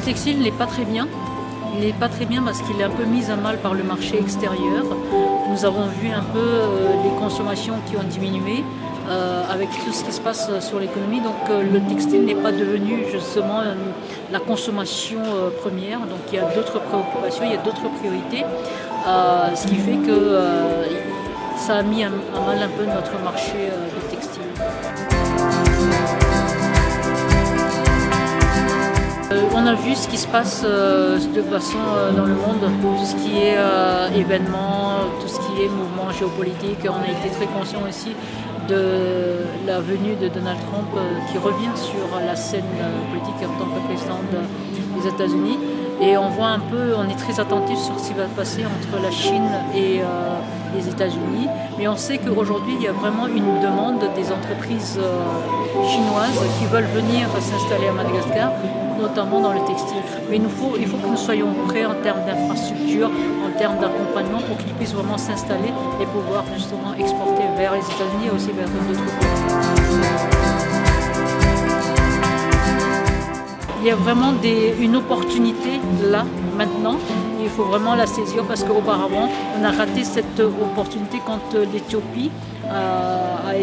Le textile n'est pas très bien. Il n'est pas très bien parce qu'il est un peu mis à mal par le marché extérieur. Nous avons vu un peu les consommations qui ont diminué avec tout ce qui se passe sur l'économie. Donc le textile n'est pas devenu justement la consommation première. Donc il y a d'autres préoccupations, il y a d'autres priorités. Ce qui fait que ça a mis à mal un peu notre marché du textile. On a vu ce qui se passe de façon dans le monde, tout ce qui est événements, tout ce qui est mouvement géopolitique. On a été très conscient aussi de la venue de Donald Trump qui revient sur la scène politique en tant que président des États-Unis. Et on voit un peu, on est très attentif sur ce qui va se passer entre la Chine et les États-Unis. Mais on sait qu'aujourd'hui, il y a vraiment une demande des entreprises chinoises qui veulent venir s'installer à Madagascar, notamment dans le textile. Mais il faut que nous soyons prêts en termes d'infrastructure, en termes d'accompagnement, pour qu'ils puissent vraiment s'installer et pouvoir justement exporter vers les États-Unis et aussi vers d'autres pays. Il y a vraiment une opportunité là, maintenant. Il faut vraiment la saisir parce qu'auparavant, on a raté cette opportunité quand l'Éthiopie n'a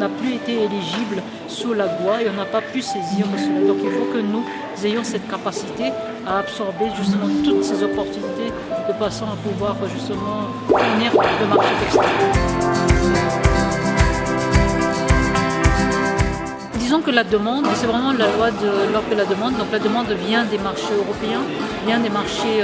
plus été éligible sous l'AGOA et on n'a pas pu saisir cela. Donc il faut que nous ayons cette capacité à absorber justement toutes ces opportunités de façon à pouvoir justement tenir le marché textile. Disons que la demande, c'est vraiment la loi de l'offre et la demande, donc la demande vient des marchés européens, vient des marchés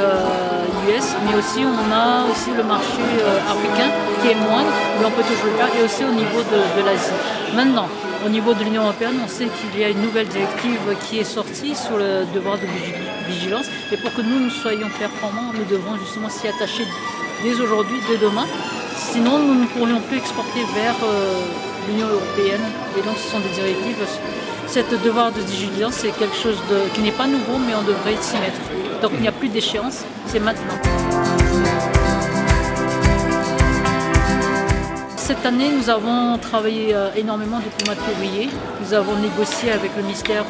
US, mais aussi on a aussi le marché africain qui est moindre, mais on peut toujours le faire, et aussi au niveau de l'Asie. Maintenant, au niveau de l'Union européenne, on sait qu'il y a une nouvelle directive qui est sortie sur le devoir de vigilance, et pour que nous soyons performants, nous devons justement s'y attacher dès aujourd'hui, dès demain, sinon nous ne pourrions plus exporter vers l'Union européenne, et donc ce sont des directives. Cette devoir de vigilance, c'est quelque chose qui n'est pas nouveau, mais on devrait s'y mettre. Donc il n'y a plus d'échéance, c'est maintenant. Cette année, nous avons travaillé énormément depuis le mois de février. Nous avons négocié avec le ministère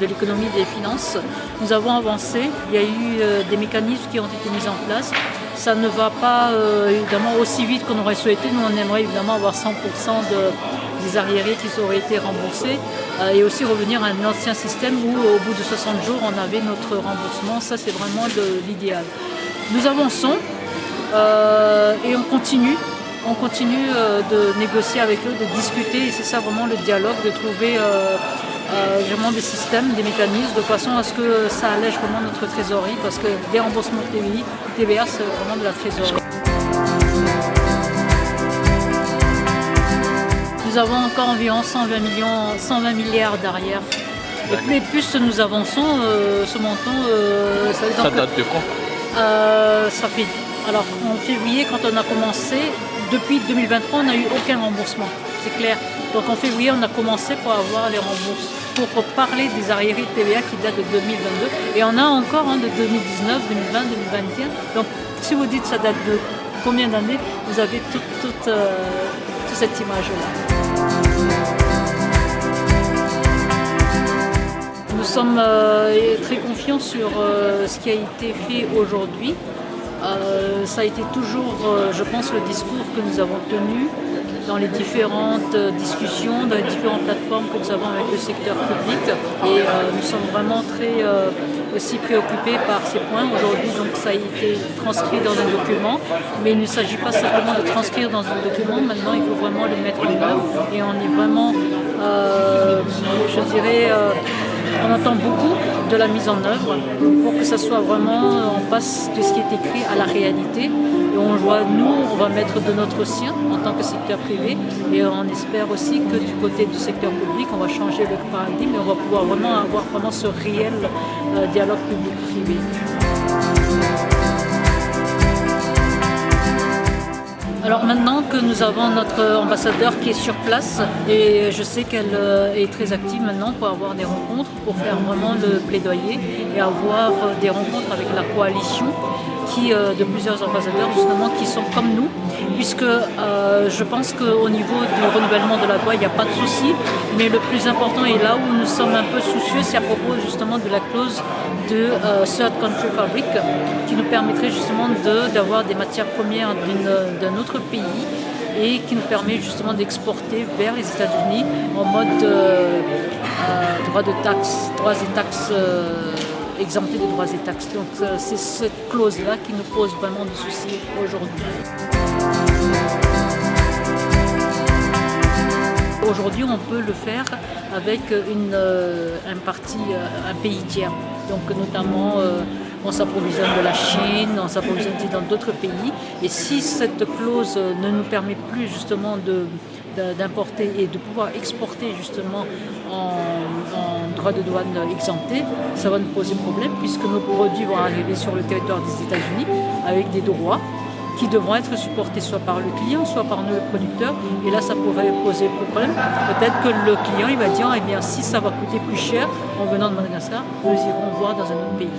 de l'économie et des finances. Nous avons avancé. Il y a eu des mécanismes qui ont été mis en place. Ça ne va pas évidemment aussi vite qu'on aurait souhaité. Nous, on aimerait évidemment avoir 100% des arriérés qui auraient été remboursés et aussi revenir à un ancien système où au bout de 60 jours, on avait notre remboursement. Ça, c'est vraiment l'idéal. Nous avançons et on continue. On continue de négocier avec eux, de discuter, et c'est ça vraiment le dialogue, de trouver vraiment des systèmes, des mécanismes, de façon à ce que ça allège vraiment notre trésorerie, parce que les remboursements de TVA, c'est vraiment de la trésorerie. Nous avons encore environ 120 milliards d'arrière. Et plus nous avançons, ce montant... ça date de quand ça fait... Alors, en février, quand on a commencé, depuis 2023, on n'a eu aucun remboursement, c'est clair. Donc en février, on a commencé pour avoir les remboursements, pour parler des arriérés de TVA qui datent de 2022. Et on a encore de 2019, 2020, 2021. Donc si vous dites ça date de combien d'années, vous avez toute cette image-là. Nous sommes très confiants sur ce qui a été fait aujourd'hui. Ça a été toujours, je pense, le discours que nous avons tenu dans les différentes discussions, dans les différentes plateformes que nous avons avec le secteur public. Et nous sommes vraiment très aussi préoccupés par ces points. Aujourd'hui, donc, ça a été transcrit dans un document, mais il ne s'agit pas simplement de transcrire dans un document. Maintenant, il faut vraiment le mettre en œuvre. Et on est vraiment, je dirais... on attend beaucoup de la mise en œuvre pour que ça soit vraiment, on passe de ce qui est écrit à la réalité. Et on voit, nous, on va mettre de notre sien en tant que secteur privé et on espère aussi que du côté du secteur public, on va changer le paradigme et on va pouvoir vraiment avoir vraiment ce réel dialogue public-privé. Alors maintenant que nous avons notre ambassadeur qui est sur place, et je sais qu'elle est très active maintenant pour avoir des rencontres, pour faire vraiment le plaidoyer et avoir des rencontres avec la coalition. de plusieurs ambassadeurs justement qui sont comme nous, puisque je pense qu'au niveau du renouvellement de la loi, il n'y a pas de souci, mais le plus important est là où nous sommes un peu soucieux, c'est à propos justement de la clause de Third Country Fabric, qui nous permettrait justement d'avoir des matières premières d'un autre pays et qui nous permet justement d'exporter vers les États-Unis en mode droits et taxes exemptés des droits et taxes. Donc c'est cette clause-là qui nous pose vraiment des soucis aujourd'hui. Aujourd'hui, on peut le faire avec un pays tiers. Donc notamment, on s'approvisionne de la Chine, on s'approvisionne dans d'autres pays. Et si cette clause ne nous permet plus justement d'importer et de pouvoir exporter justement en droits de douane exemptés, ça va nous poser problème puisque nos produits vont arriver sur le territoire des États-Unis avec des droits qui devront être supportés soit par le client, soit par nous, le producteur. Et là, ça pourrait poser problème. Peut-être que le client il va dire, eh bien, si ça va coûter plus cher en venant de Madagascar, nous irons voir dans un autre pays.